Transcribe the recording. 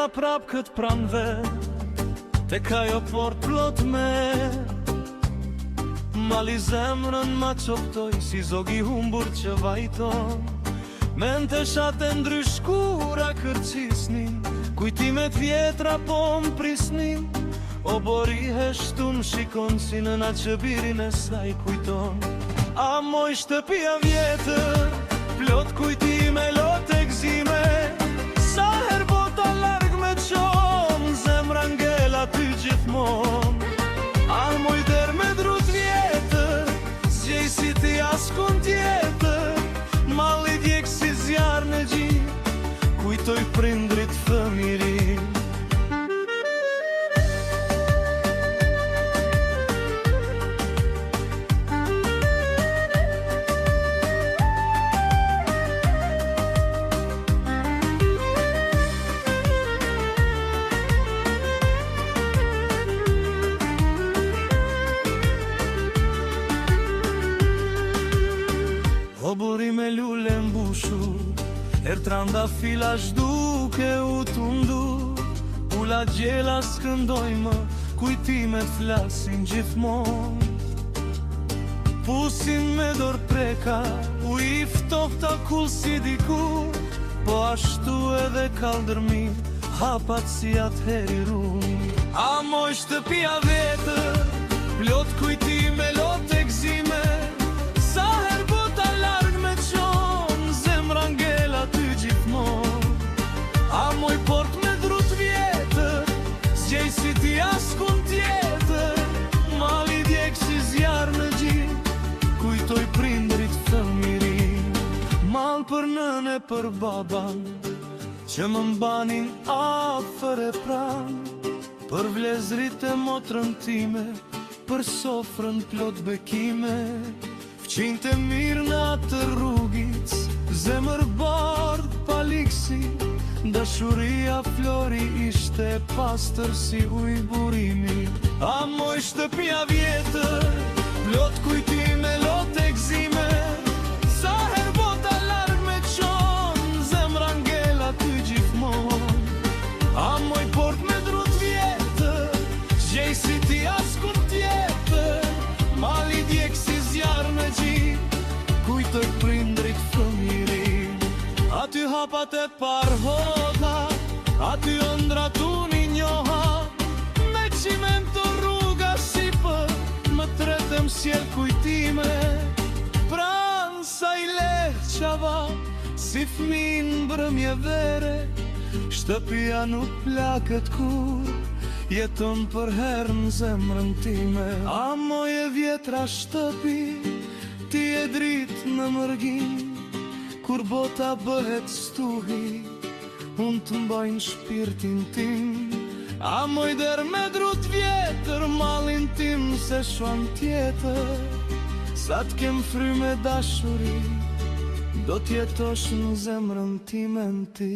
erdha prap kët pranve, tek ajo port plot me. Mali zemrën ma qoftoj si zogi humbur që vajton. Mente shate ndryshkura kërcisnin, kujtimet vjetra po m'prisnin. O bori heshtun shikon si nëna që birin e saj kujton. A moj shtëpia vjetër, plot kujtime, lot e gzime. Sa her bota larg me qon, zemra ngella ty gjithmon. A moj der me drut vjetër, zgjej si ti askun tjetër. Malli djek si zjarë në gjin, kujtoj prindrit fëmirin. O buri me lule mbushur, tranda filash duke u tundu. Ula gjela s'këndoj më, kujtimet flasin gjithmon. Pusin me dor preka, u i ftofta kull si diku. Po ashtu edhe kaldërmi, hapat si atëheri rumi. A moj shtëpia vetër, plot kujtime, lot e gzime. Sa her bota larg me qon, zemra ngella ty gjithmon. A moj port me drut vjetër, zgjej si ti askun tjetër. Mali djek si zjarë në gjin, kujtoj prindrit fëmirin. Mal për nëne për baban, që më mbanin afër e pran. Për vlezrit e motrën time, për sofrën plot bekime. Fqinte mirë në atë rrugic, zemër bardh paliksi. Dashuria flori ishte pastër si uj burimi. A moj shtëpia vjetër, plot kujtime, lot e gzime. Sa her bota larg me qon, zemra ngella ty gjithmon. A moj port me drut vjetër, zgjej si ti askun tjetër. Mali djek si zjarë në gjin, kujtoj prindrit fëmirin. Aty hapat e parhoda, aty ëndrat unë i njoha. Me qimento rruga si për, më tretem s'jel kujtime. Pran sa i leh qava, si fmin brëmje vere. Shtëpia nuk plakët kur, jeton për herë në zemrën time. A moje vjetra shtëpi, ti e drit në mërgin. Kur bota bëhet stuhi, unë të mbajnë shpirtin tim. A moj der me drut vjetër, malin tim se shuan tjetër. Sa t'kem fry me dashuri, do t'jetosh në zemrën time në ti.